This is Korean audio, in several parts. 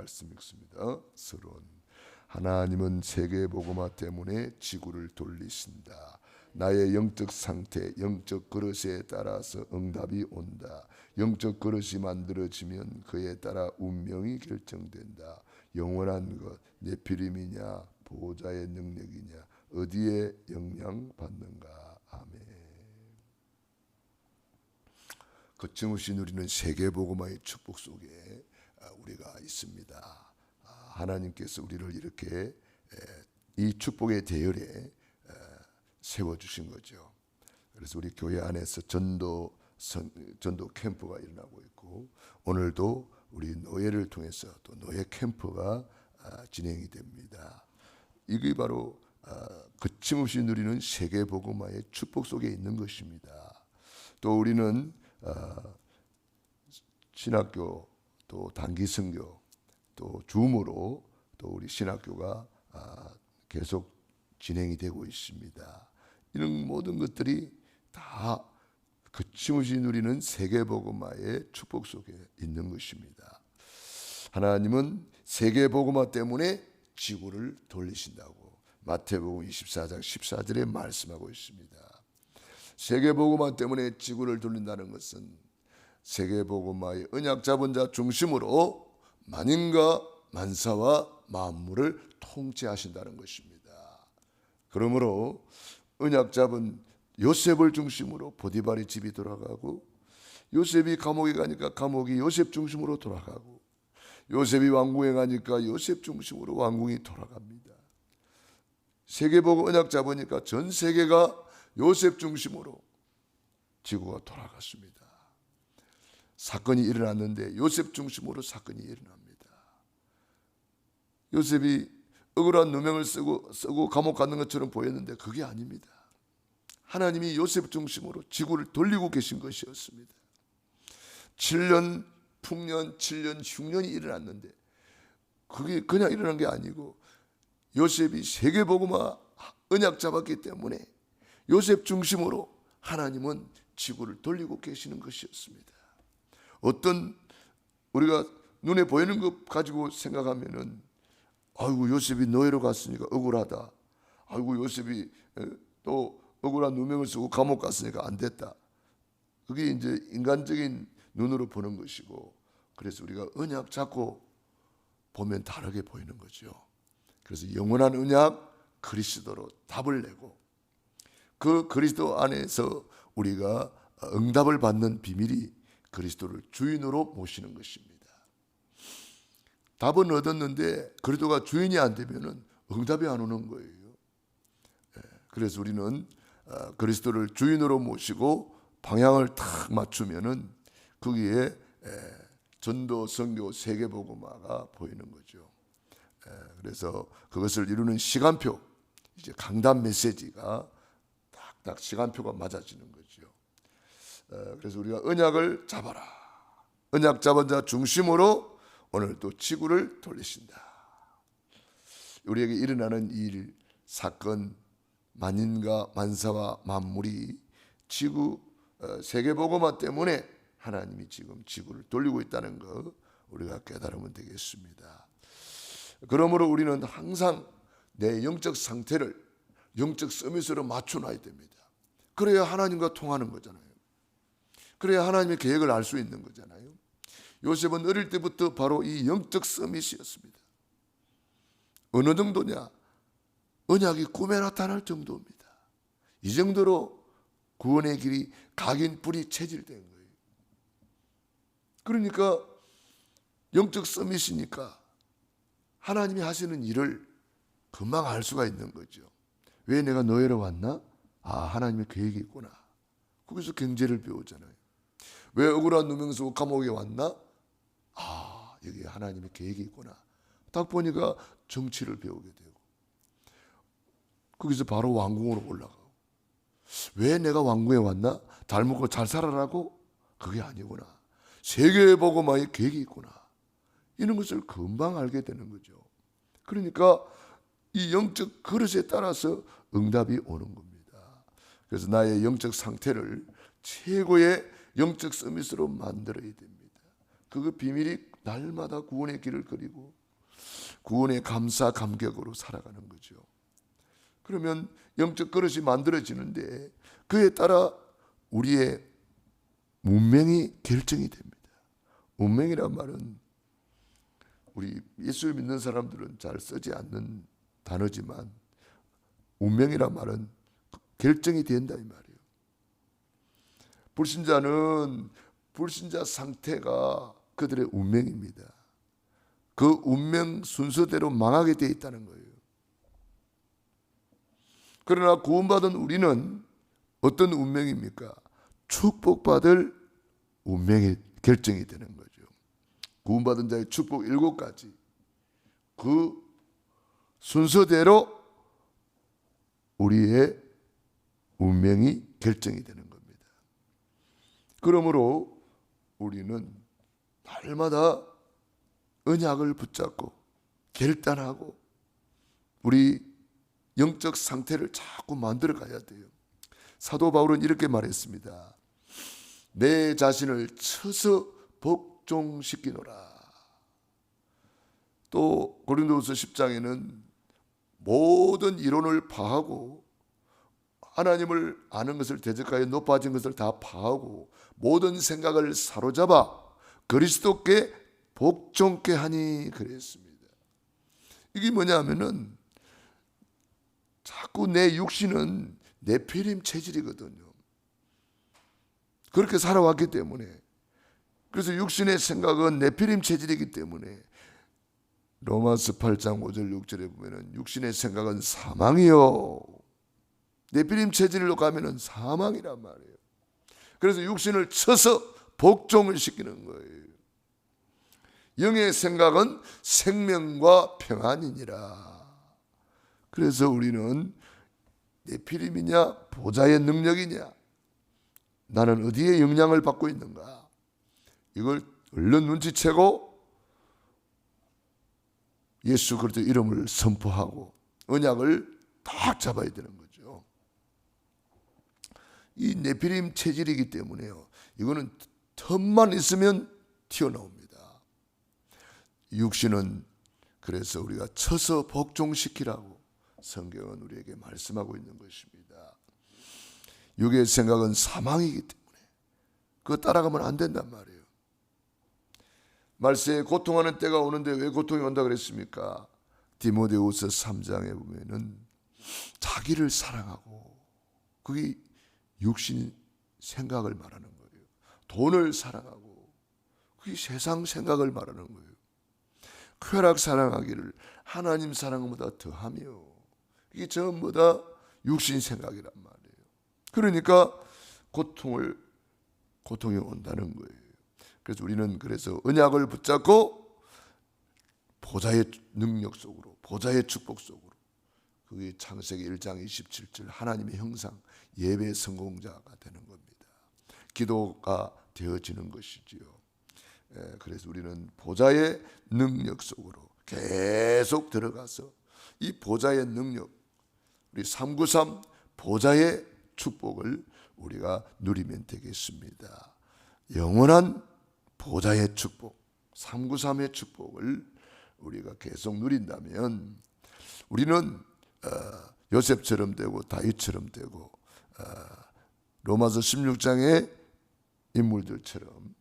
말씀 읽습니다. 서론. 하나님은 세계 복음화 때문에 지구를 돌리신다. 나의 영적 상태, 영적 그릇에 따라서 응답이 온다. 영적 그릇이 만들어지면 그에 따라 운명이 결정된다. 영원한 것, 네피림이냐 보호자의 능력이냐 어디에 영향받는가. 아멘. 거침없이 누리는 세계복음화의 축복 속에 우리가 있습니다. 하나님께서 우리를 이렇게 이 축복의 대열에 세워주신 거죠. 그래서 우리 교회 안에서 전도 캠프가 일어나고 있고, 오늘도 우리 노예를 통해서 또 노예 캠프가 진행이 됩니다. 이게 바로 거침없이 누리는 세계복음화의 축복 속에 있는 것입니다. 또 우리는 신학교, 또 단기선교, 또 줌으로 또 우리 신학교가 계속 진행이 되고 있습니다. 이런 모든 것들이 다 거침없이 누리는 세계복음화의 축복 속에 있는 것입니다. 하나님은 세계복음화 때문에 지구를 돌리신다고 마태복음 24장 14절에 말씀하고 있습니다. 세계복음화 때문에 지구를 돌린다는 것은 세계복음화의 언약 잡은 자 중심으로 만인과 만사와 만물을 통치하신다는 것입니다. 그러므로 언약 잡은 요셉을 중심으로 보디발의 집이 돌아가고, 요셉이 감옥에 가니까 감옥이 요셉 중심으로 돌아가고, 요셉이 왕궁에 가니까 요셉 중심으로 왕궁이 돌아갑니다. 세계복음 언약 잡으니까 전 세계가 요셉 중심으로 지구가 돌아갔습니다. 사건이 일어났는데 요셉 중심으로 사건이 일어납니다. 요셉이 억울한 누명을 쓰고 감옥 가는 것처럼 보였는데 그게 아닙니다. 하나님이 요셉 중심으로 지구를 돌리고 계신 것이었습니다. 7년 풍년, 7년 흉년이 일어났는데 그게 그냥 일어난 게 아니고 요셉이 세계복음화 언약 잡았기 때문에 요셉 중심으로 하나님은 지구를 돌리고 계시는 것이었습니다. 어떤 우리가 눈에 보이는 것 가지고 생각하면은 아이고 요셉이 노예로 갔으니까 억울하다. 아이고 요셉이 또 억울한 누명을 쓰고 감옥 갔으니까 안 됐다. 그게 이제 인간적인 눈으로 보는 것이고, 그래서 우리가 언약 잡고 보면 다르게 보이는 거죠. 그래서 영원한 언약 그리스도로 답을 내고, 그 그리스도 안에서 우리가 응답을 받는 비밀이 그리스도를 주인으로 모시는 것입니다. 답은 얻었는데 그리스도가 주인이 안 되면은 응답이 안 오는 거예요. 그래서 우리는 그리스도를 주인으로 모시고 방향을 탁 맞추면은 거기에 전도, 선교, 세계복음화가 보이는 거죠. 그래서 그것을 이루는 시간표, 이제 강단 메시지가 딱딱 시간표가 맞아지는 거죠. 그래서 우리가 언약을 잡아라. 언약 잡은 자 중심으로 오늘 또 지구를 돌리신다. 우리에게 일어나는 일, 사건, 만인과 만사와 만물이 지구, 세계복음화 때문에 하나님이 지금 지구를 돌리고 있다는 거 우리가 깨달으면 되겠습니다. 그러므로 우리는 항상 내 영적 상태를 영적 서밋으로 맞춰놔야 됩니다. 그래야 하나님과 통하는 거잖아요. 그래야 하나님의 계획을 알 수 있는 거잖아요. 요셉은 어릴 때부터 바로 이 영적 서밋이었습니다. 어느 정도냐? 언약이 꿈에 나타날 정도입니다. 이 정도로 구원의 길이 각인 뿌리 체질된 거예요. 그러니까 영적 서밋이니까 하나님이 하시는 일을 금방 알 수가 있는 거죠. 왜 내가 노예로 왔나? 하나님의 계획이 있구나. 거기서 경제를 배우잖아요. 왜 억울한 누명 쓰고 감옥에 왔나? 여기 하나님의 계획이 있구나. 딱 보니까 정치를 배우게 되고, 거기서 바로 왕궁으로 올라가고, 왜 내가 왕궁에 왔나? 잘 먹고 잘 살아라고? 그게 아니구나. 세계복음화의 계획이 있구나. 이런 것을 금방 알게 되는 거죠. 그러니까 이 영적 그릇에 따라서 응답이 오는 겁니다. 그래서 나의 영적 상태를 최고의 영적 서밋으로 만들어야 됩니다. 그 비밀이 날마다 구원의 길을 그리고 구원의 감사 감격으로 살아가는 거죠. 그러면 영적 그릇이 만들어지는데 그에 따라 우리의 운명이 결정이 됩니다. 운명이란 말은 우리 예수를 믿는 사람들은 잘 쓰지 않는 단어지만 운명이란 말은 결정이 된다 이 말이에요. 불신자는 불신자 상태가 그들의 운명입니다. 그 운명 순서대로 망하게 되어 있다는 거예요. 그러나 구원받은 우리는 어떤 운명입니까? 축복받을 운명이 결정이 되는 거죠. 구원받은 자의 축복 7가지 그 순서대로 우리의 운명이 결정이 되는 겁니다. 그러므로 우리는 날마다 언약을 붙잡고 결단하고 우리 영적 상태를 자꾸 만들어 가야 돼요. 사도 바울은 이렇게 말했습니다. 내 자신을 쳐서 복종시키노라. 또 고린도후서 10장에는 모든 이론을 파하고 하나님을 아는 것을 대적하여 높아진 것을 다 파하고 모든 생각을 사로잡아 그리스도께 복종케 하니 그랬습니다. 이게 뭐냐면은 자꾸 내 육신은 네피림 체질이거든요. 그렇게 살아왔기 때문에 그래서 육신의 생각은 네피림 체질이기 때문에 로마서 8장 5절 6절에 보면은 육신의 생각은 사망이요. 네피림 체질로 가면은 사망이란 말이에요. 그래서 육신을 쳐서 복종을 시키는 거예요. 영의 생각은 생명과 평안이니라. 그래서 우리는 네피림이냐 보좌의 능력이냐 나는 어디에 영향을 받고 있는가 이걸 얼른 눈치채고 예수 그리스도 이름을 선포하고 언약을 딱 잡아야 되는 거죠. 이 네피림 체질이기 때문에요. 이거는 틈만 있으면 튀어나옵니다. 육신은 그래서 우리가 쳐서 복종시키라고 성경은 우리에게 말씀하고 있는 것입니다. 육의 생각은 사망이기 때문에 그거 따라가면 안 된단 말이에요. 말세에 고통하는 때가 오는데 왜 고통이 온다 그랬습니까? 디모데후서 3장에 보면은 자기를 사랑하고 그게 육신 생각을 말하는 거예요. 돈을 사랑하고 그게 세상 생각을 말하는 거예요. 쾌락 사랑하기를 하나님 사랑보다 더하며 이게 전부 다 육신 생각이란 말이에요. 그러니까 고통이 온다는 거예요. 그래서 우리는 그래서 언약을 붙잡고 보좌의 능력 속으로 보좌의 축복 속으로 그게 창세기 1장 27절 하나님의 형상 예배 성공자가 되는 겁니다. 기도가 되어지는 것이지요. 그래서 우리는 보좌의 능력 속으로 계속 들어가서 이 보좌의 능력 우리 393 보좌의 축복을 우리가 누리면 되겠습니다. 영원한 보좌의 축복 393의 축복을 우리가 계속 누린다면 우리는 요셉처럼 되고 다윗처럼 되고 로마서 16장의 인물들처럼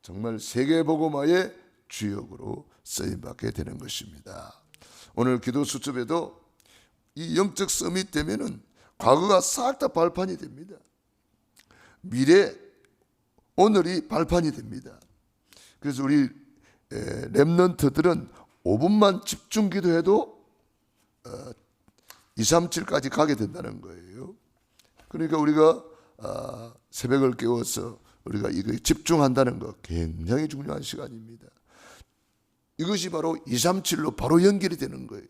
정말 세계복음화의 주역으로 쓰임받게 되는 것입니다. 오늘 기도 수첩에도 이 영적 서밋 되면은 과거가 싹 다 발판이 됩니다. 미래, 오늘이 발판이 됩니다. 그래서 우리 렘넌트들은 5분만 집중 기도해도 237까지 가게 된다는 거예요. 그러니까 우리가 새벽을 깨워서 우리가 이거에 집중한다는 것 굉장히 중요한 시간입니다. 이것이 바로 237로 바로 연결이 되는 거예요.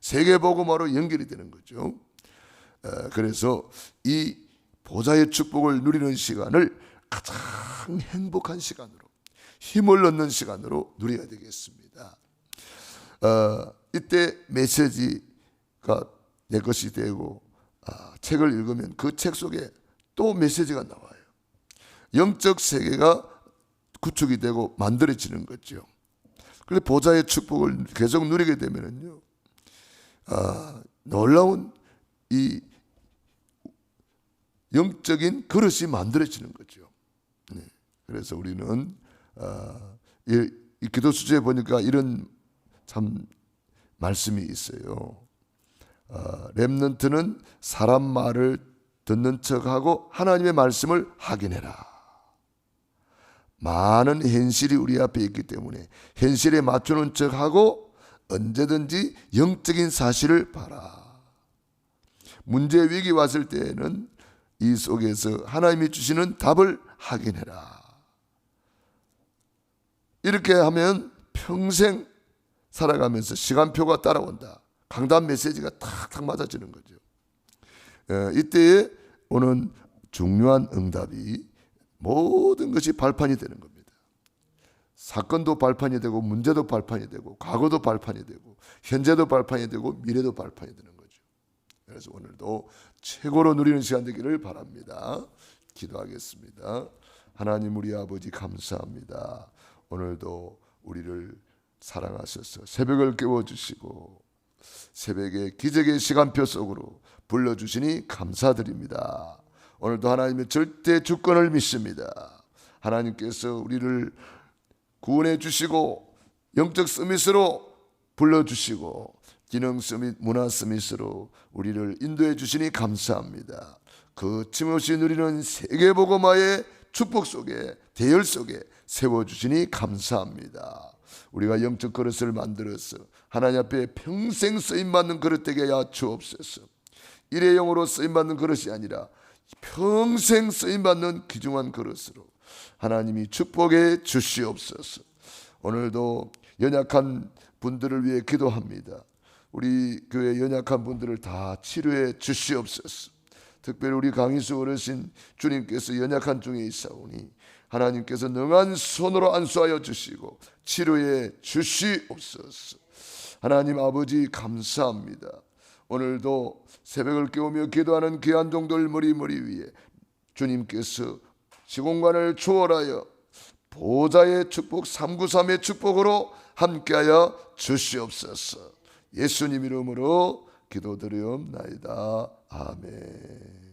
세계복음화로 연결이 되는 거죠. 그래서 이 보좌의 축복을 누리는 시간을 가장 행복한 시간으로 힘을 얻는 시간으로 누려야 되겠습니다. 이때 메시지가 내 것이 되고 책을 읽으면 그 책 속에 또 메시지가 나와요. 영적 세계가 구축이 되고 만들어지는 거죠. 그래서 보좌의 축복을 계속 누리게 되면은요, 놀라운 이 영적인 그릇이 만들어지는 거죠. 네. 그래서 우리는 이 기도 수제에 보니까 이런 참 말씀이 있어요. 렘넌트는 사람 말을 듣는 척하고 하나님의 말씀을 확인해라. 많은 현실이 우리 앞에 있기 때문에 현실에 맞추는 척하고 언제든지 영적인 사실을 봐라. 문제 위기 왔을 때에는 이 속에서 하나님이 주시는 답을 확인해라. 이렇게 하면 평생 살아가면서 시간표가 따라온다. 강단 메시지가 탁탁 맞아지는 거죠. 이때에 오는 중요한 응답이 모든 것이 발판이 되는 겁니다. 사건도 발판이 되고 문제도 발판이 되고 과거도 발판이 되고 현재도 발판이 되고 미래도 발판이 되는 거죠. 그래서 오늘도 최고로 누리는 시간 되기를 바랍니다. 기도하겠습니다. 하나님 우리 아버지 감사합니다. 오늘도 우리를 사랑하셔서 새벽을 깨워주시고 새벽에 기적의 시간표 속으로 불러주시니 감사드립니다. 오늘도 하나님의 절대 주권을 믿습니다. 하나님께서 우리를 구원해 주시고 영적 서밋으로 불러주시고 기능 서밋, 문화 서밋으로 우리를 인도해 주시니 감사합니다. 거침없이 누리는 세계복음화의 축복 속에 대열 속에 세워주시니 감사합니다. 우리가 영적 그릇을 만들어서 하나님 앞에 평생 쓰임받는 그릇 되게 하여 주옵소서. 일회용으로 쓰임받는 그릇이 아니라 평생 쓰임받는 귀중한 그릇으로 하나님이 축복해 주시옵소서. 오늘도 연약한 분들을 위해 기도합니다. 우리 교회 연약한 분들을 다 치료해 주시옵소서. 특별히 우리 강희수 어르신 주님께서 연약한 중에 있사오니 하나님께서 능한 손으로 안수하여 주시고 치료해 주시옵소서. 하나님 아버지 감사합니다. 오늘도 새벽을 깨우며 기도하는 귀한 종들 머리 위에 주님께서 시공간을 초월하여 보좌의 축복 393의 축복으로 함께하여 주시옵소서. 예수님 이름으로 기도드리옵나이다. 아멘.